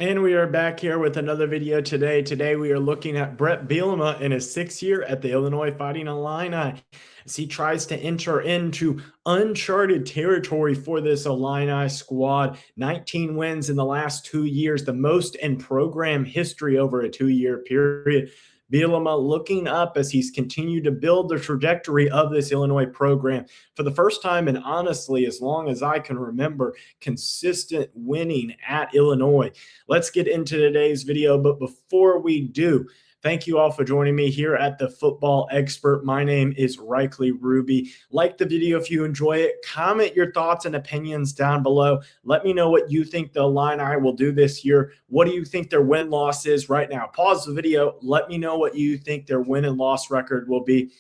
And we are back here with another video today. Today we are looking at Brett Bielema in his 6th year at the Illinois Fighting Illini as he tries to enter into uncharted territory for this Illini squad. 19 wins in the last 2 years, the most in program history over a 2-year period. Bielema looking up as he's continued to build the trajectory of this Illinois program for the first time, and honestly, as long as I can remember, consistent winning at Illinois. Let's get into today's video, but before we do, thank you all for joining me here at the Football Expert. My name is Reichley Ruby. Like the video if you enjoy it. Comment your thoughts and opinions down below. Let me know what you think the Illini will do this year. What do you think their win-loss is right now? Pause the video. Let me know what you think their win and loss record will be.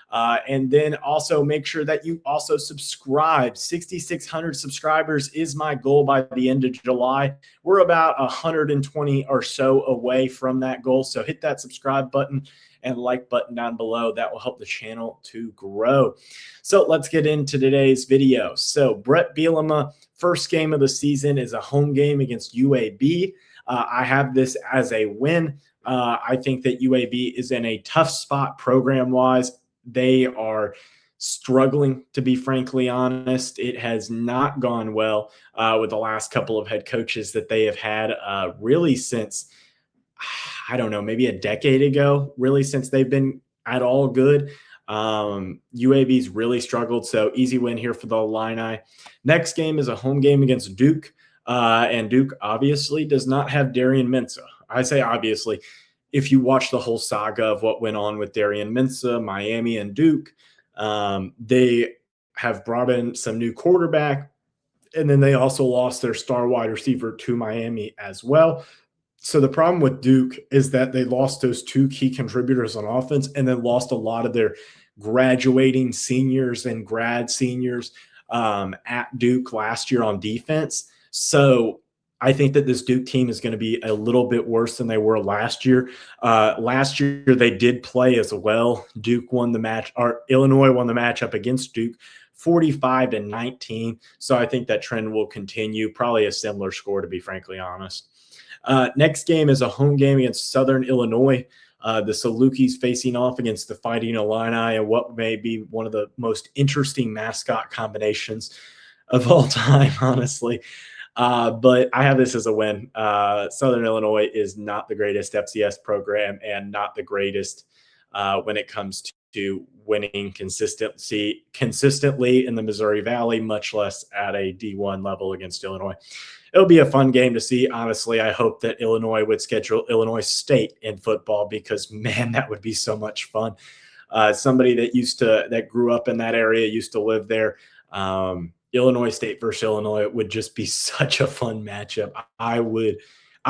And then also make sure that you also subscribe. 6,600 subscribers is my goal by the end of July. We're about 120 or so away from that goal. So hit that subscribe button and like button down below. That will help the channel to grow. So let's get into today's video. So Brett Bielema, first game of the season is a home game against UAB. I have this as a win. I think that UAB is in a tough spot program-wise. They are struggling, to be frankly honest. It has not gone well with the last couple of head coaches that they have had really since, I don't know, maybe a decade ago, really since they've been at all good. UAB's really struggled, so easy win here for the Illini. Next game is a home game against Duke, and Duke obviously does not have Darian Mensah. I say obviously. If you watch the whole saga of what went on with Darian Mensah, Miami, and Duke, they have brought in some new quarterback, and then they also lost their star wide receiver to Miami as well. So the problem with Duke is that they lost those two key contributors on offense and then lost a lot of their graduating seniors and grad seniors at Duke last year on defense. So I think that this Duke team is going to be a little bit worse than they were last year. Last year they did play as well. Duke won the match, or Illinois won the matchup against Duke 45-19. So I think that trend will continue, probably a similar score, to be frankly honest. Next game is a home game against Southern Illinois. The Salukis facing off against the Fighting Illini, and what may be one of the most interesting mascot combinations of all time, honestly. But I have this as a win. Southern Illinois is not the greatest FCS program and not the greatest when it comes to winning consistently in the Missouri Valley, much less at a D1 level against Illinois. It'll be a fun game to see. Honestly, I hope that Illinois would schedule Illinois State in football because, man, that would be so much fun. Somebody that grew up in that area, used to live there. Illinois State versus Illinois would just be such a fun matchup. I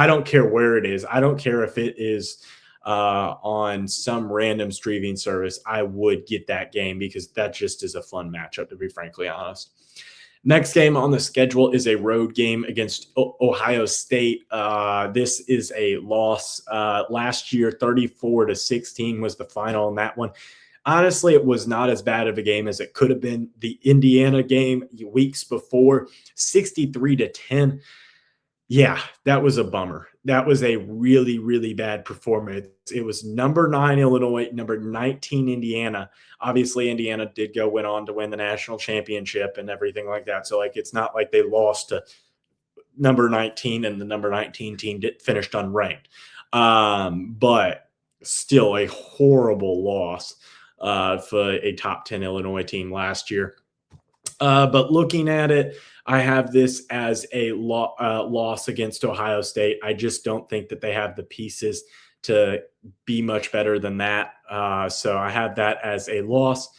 don't care where it is. I don't care if it is on some random streaming service. I would get that game because that just is a fun matchup, to be frankly honest. Next game on the schedule is a road game against Ohio State. This is a loss. Last year, 34-16 was the final in that one. Honestly, it was not as bad of a game as it could have been. The Indiana game weeks before, 63-10. Yeah, that was a bummer. That was a really, really bad performance. It was number 9 Illinois, number 19 Indiana. Obviously, Indiana went on to win the national championship and everything like that. So, it's not like they lost to number 19 and the number 19 team finished unranked. But still a horrible loss for a top 10 Illinois team last year. But looking at it, I have this as a loss against Ohio State. I just don't think that they have the pieces to be much better than that. So I have that as a loss.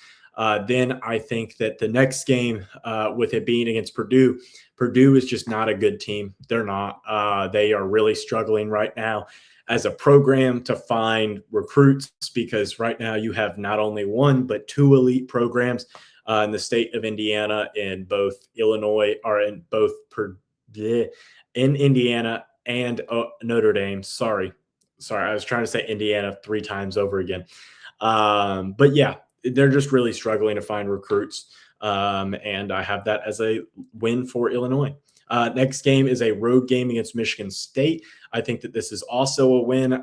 Then I think that the next game, with it being against Purdue, Purdue is just not a good team. They're not. They are really struggling right now as a program to find recruits because right now you have not only one but 2 elite programs in the state of Indiana, in both Illinois, or in both in Indiana and Notre Dame. Sorry, I was trying to say Indiana 3 times over again. But yeah, they're just really struggling to find recruits, and I have that as a win for Illinois. Next game is a road game against Michigan State. I think that this is also a win.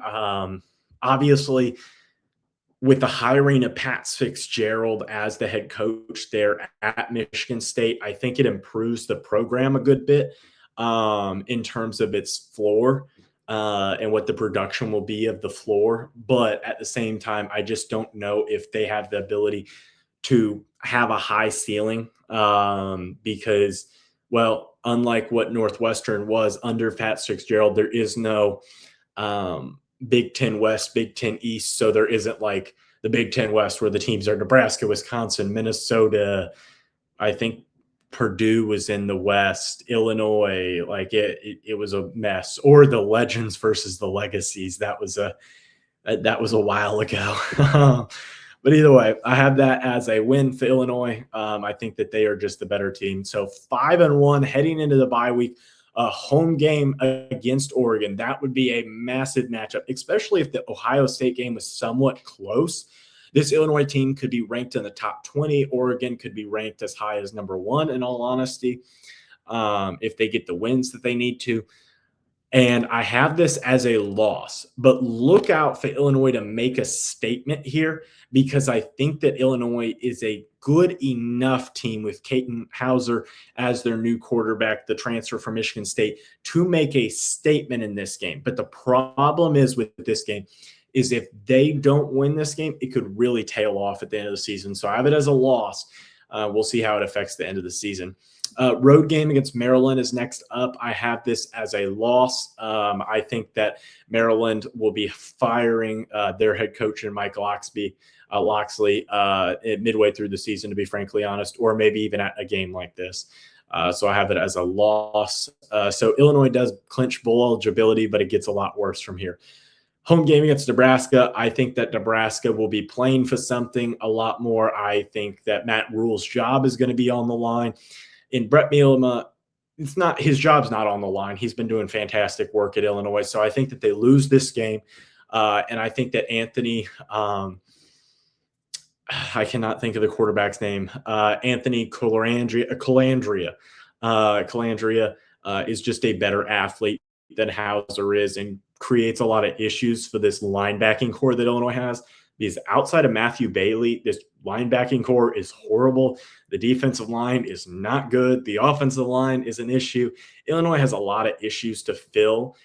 Obviously, with the hiring of Pat Fitzgerald as the head coach there at Michigan State, I think it improves the program a good bit in terms of its floor and what the production will be of the floor. But at the same time, I just don't know if they have the ability to have a high ceiling because, well, unlike what Northwestern was under Pat Fitzgerald, there is no Big Ten West, Big Ten East. So there isn't like the Big Ten West where the teams are Nebraska, Wisconsin, Minnesota. I think Purdue was in the West, Illinois. Like it was a mess. Or the Legends versus the Legacies. That was a while ago. But either way, I have that as a win for Illinois. I think that they are just the better team. So 5-1 heading into the bye week. A home game against Oregon. That would be a massive matchup, especially if the Ohio State game was somewhat close. This Illinois team could be ranked in the top 20. Oregon could be ranked as high as number 1, in all honesty, if they get the wins that they need to. And I have this as a loss, but look out for Illinois to make a statement here, because I think that Illinois is a good enough team with Katon Hauser as their new quarterback, the transfer from Michigan State, to make a statement in this game. But the problem is with this game is if they don't win this game, it could really tail off at the end of the season. So I have it as a loss. We'll see how it affects the end of the season. Road game against Maryland is next up. I have this as a loss. I think that Maryland will be firing their head coach and Mike Loxley midway through the season, to be frankly honest, or maybe even at a game like this. So I have it as a loss. So Illinois does clinch bowl eligibility, but it gets a lot worse from here. Home game against Nebraska. I think that Nebraska will be playing for something a lot more. I think that Matt Rule's job is going to be on the line. In Brett Bielema, his job's not on the line. He's been doing fantastic work at Illinois. So I think that they lose this game. And I think that Anthony, I cannot think of the quarterback's name. Anthony Colandrea is just a better athlete than Hauser is, and creates a lot of issues for this linebacking core that Illinois has. Because outside of Matthew Bailey, this linebacking core is horrible. The defensive line is not good. The offensive line is an issue. Illinois has a lot of issues to fill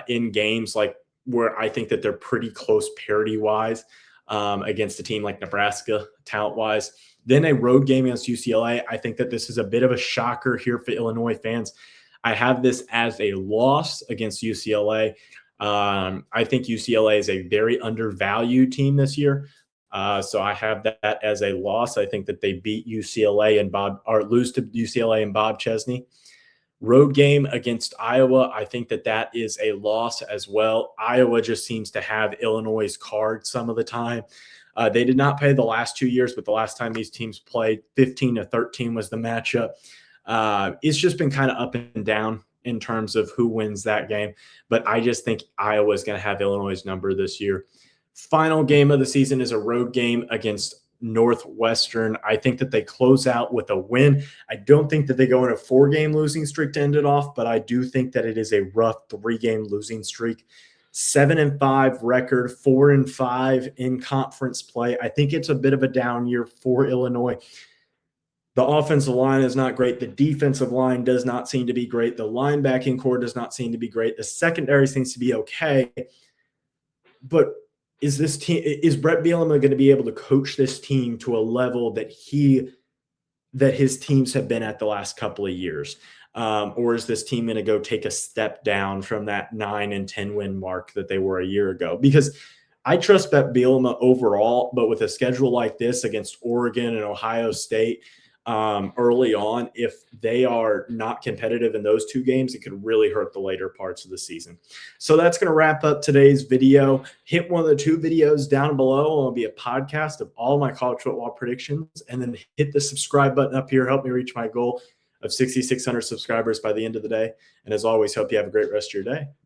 in games like where I think that they're pretty close parity-wise against a team like Nebraska, talent-wise. Then a road game against UCLA. I think that this is a bit of a shocker here for Illinois fans. I have this as a loss against UCLA. I think UCLA is a very undervalued team this year. So I have that as a loss. I think that they beat UCLA and lose to UCLA and Bob Chesney. Road game against Iowa. I think that is a loss as well. Iowa just seems to have Illinois' card some of the time. They did not play the last 2 years, but the last time these teams played, 15-13 was the matchup. It's just been kind of up and down in terms of who wins that game. But I just think Iowa is going to have Illinois' number this year. Final game of the season is a road game against Northwestern. I think that they close out with a win. I don't think that they go in a 4-game losing streak to end it off, but I do think that it is a rough 3-game losing streak. 7-5 record, 4-5 in conference play. I think it's a bit of a down year for Illinois. The offensive line is not great. The defensive line does not seem to be great. The linebacking core does not seem to be great. The secondary seems to be okay. But is Brett Bielema going to be able to coach this team to a level that his teams have been at the last couple of years? Or is this team going to go take a step down from that 9-10 win mark that they were a year ago? Because I trust Brett Bielema overall, but with a schedule like this against Oregon and Ohio State, early on, if they are not competitive in those 2 games, it could really hurt the later parts of the season. So that's going to wrap up today's video. Hit one of the 2 videos down below. It'll be a podcast of all my college football predictions, and then hit the subscribe button up here. Help me reach my goal of 6,600 subscribers by the end of the day. And as always, hope you have a great rest of your day. Bye.